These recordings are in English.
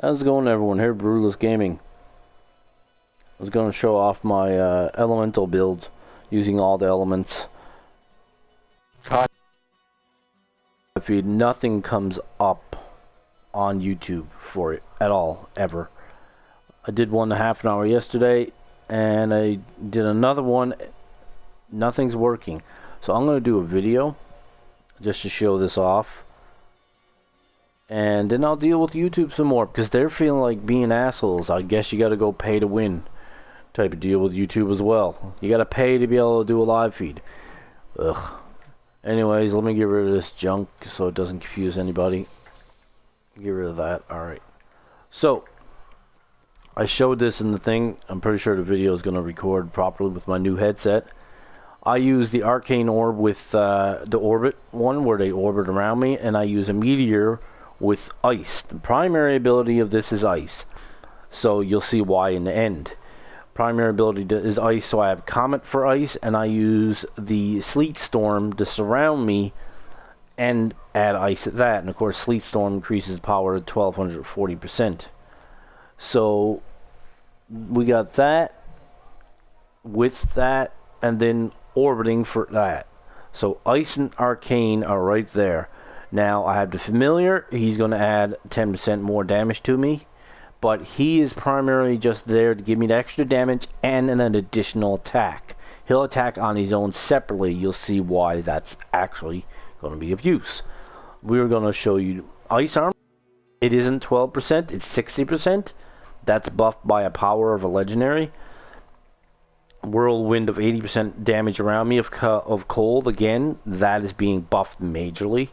How's it going, everyone? Here, Brutalist Gaming. I was going to show off my elemental build using all the elements. Try feed. Nothing comes up on YouTube for it at all, ever. I did one and a half an hour yesterday, and I did another one. Nothing's working. So I'm going to do a video just to show this off. And then I'll deal with YouTube some more, because they're feeling like being assholes. I guess you gotta go pay to win type of deal with YouTube as well. You gotta pay to be able to do a live feed. Ugh. Anyways, let me get rid of this junk so it doesn't confuse anybody. Get rid of that. Alright. So, I showed this in the thing. I'm pretty sure the video is gonna record properly with my new headset. I use the arcane orb with the orbit one, where they orbit around me, and I use a meteor with ice. The primary ability of this is ice, so you'll see why in the end. Primary ability is ice, so I have Comet for ice, and I use the Sleet Storm to surround me and add ice at that. And of course, Sleet Storm increases power to 1240%. So we got that with that, and then orbiting for that. So ice and arcane are right there. Now, I have the familiar. He's going to add 10% more damage to me. But he is primarily just there to give me the extra damage and an additional attack. He'll attack on his own separately. You'll see why that's actually going to be of use. We're going to show you Ice Armor. It isn't 12%. It's 60%. That's buffed by a power of a legendary. Whirlwind of 80% damage around me of cold. Again, that is being buffed majorly.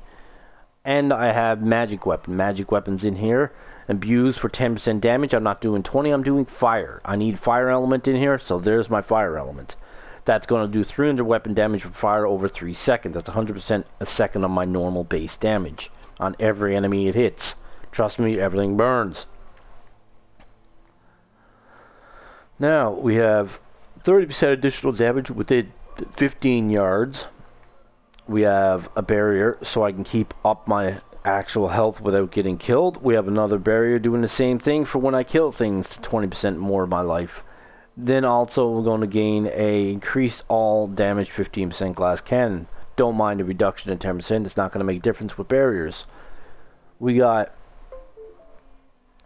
And I have magic weapon. Magic weapons in here. Imbues for 10% damage. I'm not doing 20. I'm doing fire. I need fire element in here. So there's my fire element. That's going to do 300 weapon damage with fire over 3 seconds. That's 100% a second on my normal base damage. On every enemy it hits. Trust me, everything burns. Now we have 30% additional damage within 15 yards. We have a barrier so I can keep up my actual health without getting killed. We have another barrier doing the same thing for when I kill things to 20% more of my life. Then also we're going to gain a increased all damage 15% glass cannon. Don't mind the reduction in 10%. It's not going to make a difference with barriers. We got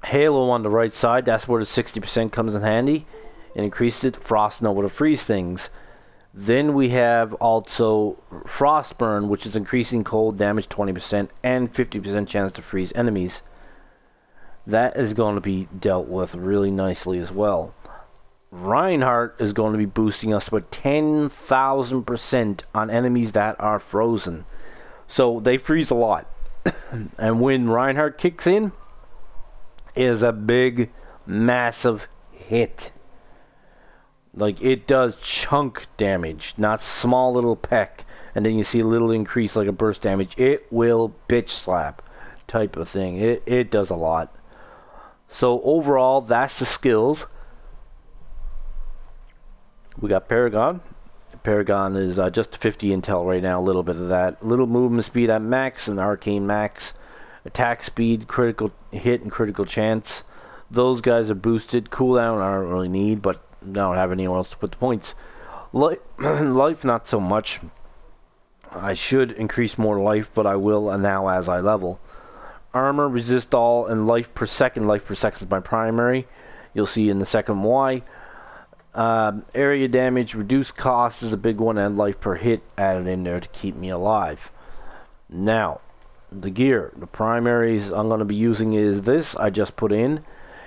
Halo on the right side. That's where the 60% comes in handy. It increases it. Frost Nova to freeze things. Then we have also Frostburn, which is increasing cold damage 20% and 50% chance to freeze enemies. That is going to be dealt with really nicely as well. Reinhardt is going to be boosting us by 10,000% on enemies that are frozen. So they freeze a lot. And when Reinhardt kicks in, it is a big, massive hit. Like, it does chunk damage, not small little peck, and then you see a little increase like a burst damage. It will bitch slap type of thing. It does a lot. So overall, that's the skills. We got Paragon. Paragon is just 50 intel right now, a little bit of that. Little movement speed at max and arcane max. Attack speed, critical hit, and critical chance. Those guys are boosted. Cooldown I don't really need, but I don't have anywhere else to put the points. Life, not so much. I should increase more life, but I will now as I level. Armor, resist all, and life per second. Life per second is my primary. You'll see in the second why. Area damage, reduced cost is a big one, and life per hit added in there to keep me alive. Now, the gear. The primaries I'm going to be using is this I just put in.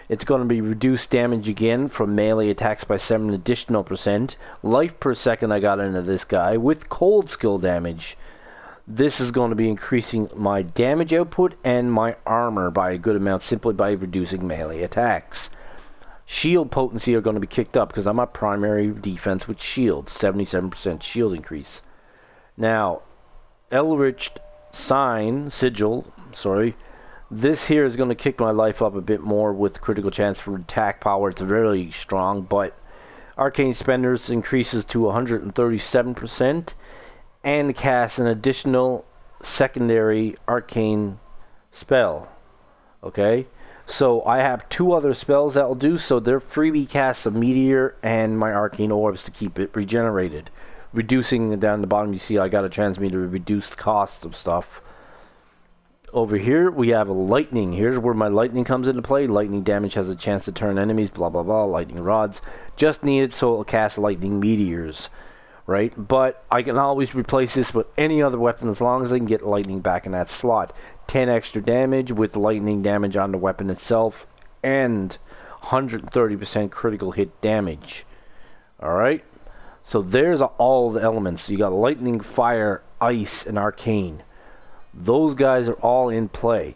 It's going to be reduced damage again from melee attacks by 7 additional %. Life per second I got into this guy with cold skill damage. This is going to be increasing my damage output and my armor by a good amount simply by reducing melee attacks. Shield potency are going to be kicked up because I'm a primary defense with shield. 77% shield increase. Now, Eldritch Sigil, this here is going to kick my life up a bit more with critical chance for attack power. It's really strong, but Arcane Spenders increases to 137% and casts an additional secondary arcane spell. Okay? So I have 2 other spells that will do, so they're freebie casts a meteor and my arcane orbs to keep it regenerated. Reducing down the bottom, you see I got a transmuter to reduce the cost of stuff. Over here we have lightning. Here's where my lightning comes into play. Lightning damage has a chance to turn enemies, blah blah blah, lightning rods. Just need it so it'll cast lightning meteors. Right? But I can always replace this with any other weapon as long as I can get lightning back in that slot. 10 extra damage with lightning damage on the weapon itself and 130% critical hit damage. Alright? So there's all the elements. You got lightning, fire, ice, and arcane. Those guys are all in play.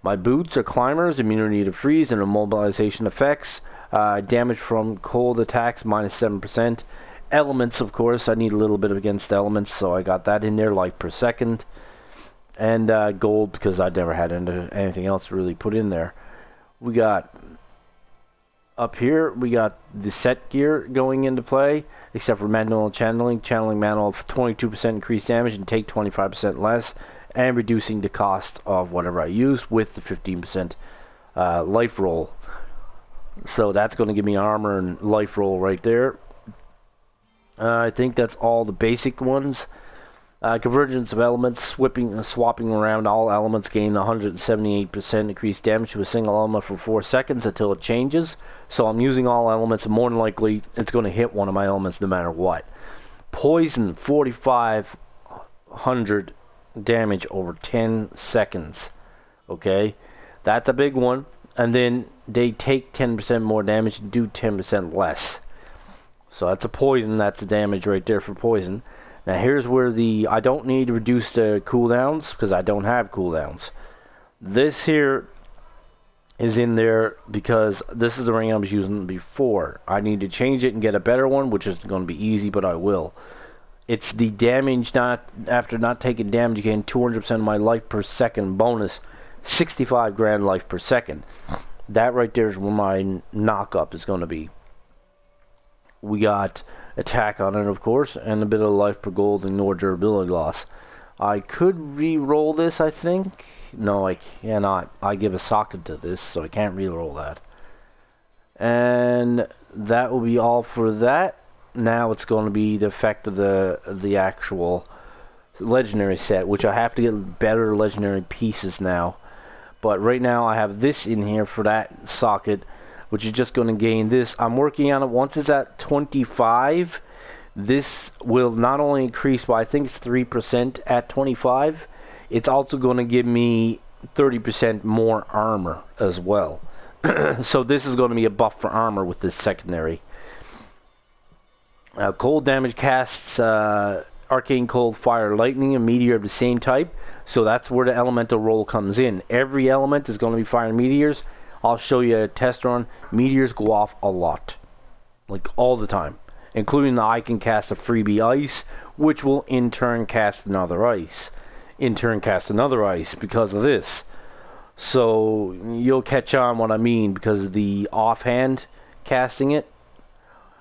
My boots are climbers, immunity to freeze and immobilization effects. Damage from cold attacks minus 7%. Elements, of course, I need a little bit of against elements, so I got that in there, life per second. And gold, because I never had anything else really put in there. We got, up here, we got the set gear going into play, except for manual channeling. Channeling manual for 22% increased damage and take 25% less, and reducing the cost of whatever I use with the 15% life roll. So that's going to give me armor and life roll right there. I think that's all the basic ones. Convergence of elements, swapping around all elements gain 178% increased damage to a single element for 4 seconds until it changes. So I'm using all elements, and more than likely it's going to hit one of my elements no matter what. Poison, 4,500 damage over 10 seconds. Okay, that's a big one. And then they take 10% more damage and do 10% less. So that's a poison, that's the damage right there for poison. Now here's where I don't need to reduce the cooldowns, because I don't have cooldowns. This here is in there because this is the ring I was using before. I need to change it and get a better one, which is going to be easy, but I will. It's the damage, after not taking damage, you gain 200% of my life per second bonus, 65 grand life per second. That right there is where my knock-up is going to be. We got attack on it, of course, and a bit of life per gold, ignore durability loss. I could re-roll this, I think. No, I cannot. I give a socket to this, so I can't re-roll that. And that will be all for that. Now it's going to be the effect of the actual legendary set, which I have to get better legendary pieces now. But right now I have this in here for that socket, which is just going to gain this. I'm working on it. Once it's at 25, this will not only increase by, I think it's 3% at 25, it's also going to give me 30% more armor as well. So this is going to be a buff for armor with this secondary. Cold damage casts arcane, cold, fire, lightning, a meteor of the same type. So that's where the elemental roll comes in. Every element is going to be firing meteors. I'll show you a test run. Meteors go off a lot. Like all the time. Including I can cast a freebie ice, which will in turn cast another ice. In turn cast another ice because of this. So you'll catch on what I mean because of the offhand casting it.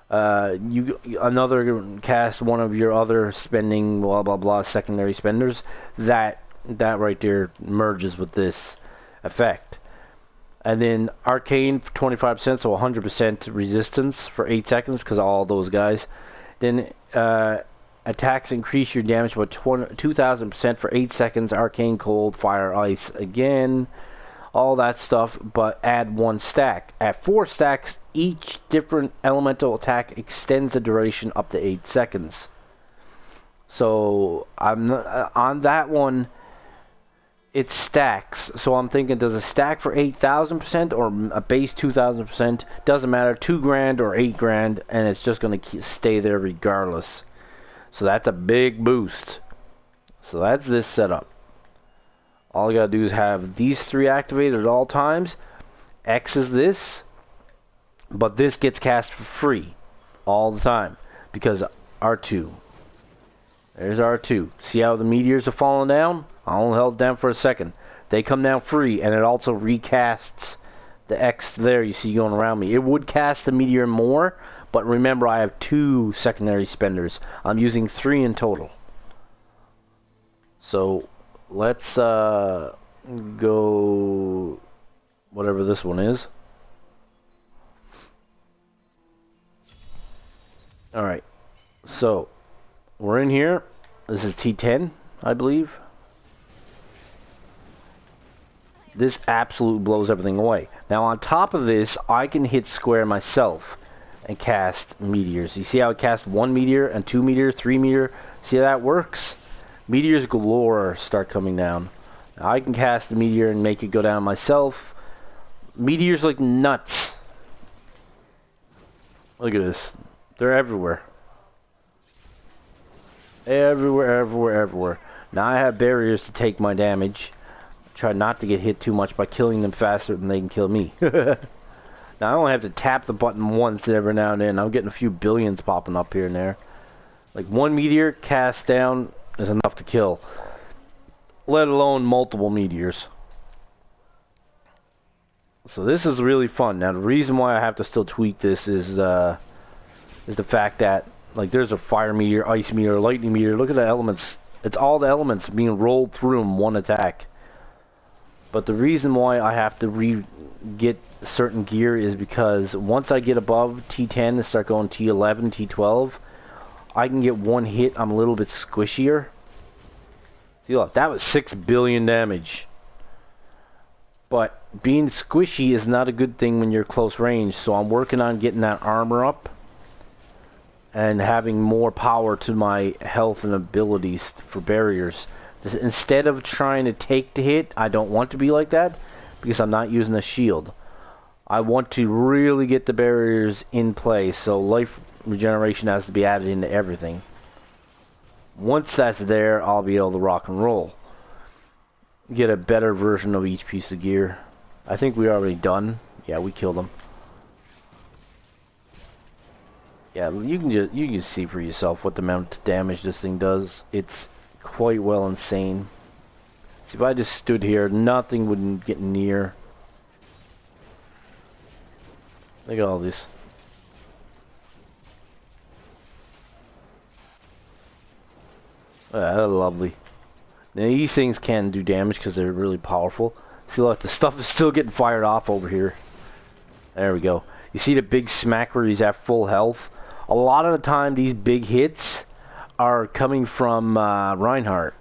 Another cast one of your other spending blah blah blah secondary spenders. That right there merges with this effect. And then arcane for 25%, so 100% resistance for 8 seconds because of all those guys. Then attacks increase your damage by 2,000% for 8 seconds. Arcane, cold, fire, ice again. All that stuff, but add 1 stack. At 4 stacks, each different elemental attack extends the duration up to 8 seconds. So I'm on that one. It stacks, so I'm thinking, does a stack for 8,000% or a base 2,000%? Doesn't matter, 2 grand or 8 grand, and it's just going to stay there regardless. So that's a big boost. So that's this setup. All you gotta do is have these 3 activated at all times. X is this, but this gets cast for free all the time because R2. There's R2. See how the meteors are falling down? I only held down for a second. They come down free, and it also recasts the X there you see going around me. It would cast the meteor more, but remember I have 2 secondary spenders. I'm using 3 in total. So let's go whatever this one is. Alright, so we're in here. This is T10, I believe. This absolutely blows everything away. Now on top of this, I can hit square myself and cast meteors. You see how I cast 1 meteor and 2 meteor, 3 meteor? See how that works? Meteors galore start coming down. Now I can cast a meteor and make it go down myself. Meteors like nuts. Look at this. They're everywhere. Everywhere, everywhere, everywhere. Now I have barriers to take my damage. Try not to get hit too much by killing them faster than they can kill me. Now I only have to tap the button once every now and then. I'm getting a few billions popping up here and there. Like 1 meteor cast down is enough to kill. Let alone multiple meteors. So this is really fun. Now the reason why I have to still tweak this is the fact that like there's a fire meteor, ice meteor, lightning meteor. Look at the elements. It's all the elements being rolled through in one attack. But the reason why I have to get certain gear is because once I get above T10 and start going T11, T12, I can get one hit. I'm a little bit squishier. See, look, that was 6 billion damage. But being squishy is not a good thing when you're close range, so I'm working on getting that armor up and having more power to my health and abilities for barriers. Instead of trying to take the hit, I don't want to be like that because I'm not using a shield. I want to really get the barriers in place, so life regeneration has to be added into everything. Once that's there, I'll be able to rock and roll. Get a better version of each piece of gear. I think we're already done. Yeah, we killed him. Yeah, you can see for yourself what the amount of damage this thing does. It's quite well insane. See, if I just stood here, nothing would get near. Look at all this. That's lovely. Now these things can do damage because they're really powerful. See, look, the stuff is still getting fired off over here. There we go. You see the big smack where he's at full health? A lot of the time these big hits are coming from Reinhardt.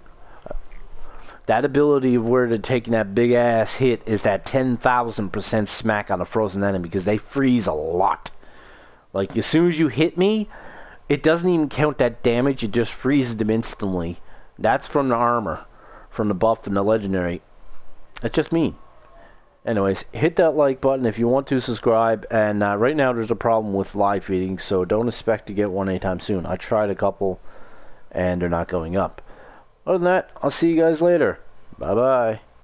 That ability of where they're taking that big ass hit is that 10,000% smack on a frozen enemy because they freeze a lot. Like as soon as you hit me, it doesn't even count that damage, it just freezes them instantly. That's from the armor, from the buff and the legendary. That's just me. Anyways, hit that like button if you want to subscribe, and right now there's a problem with live feeding, so don't expect to get one anytime soon. I tried a couple and they're not going up. Other than that, I'll see you guys later. Bye bye.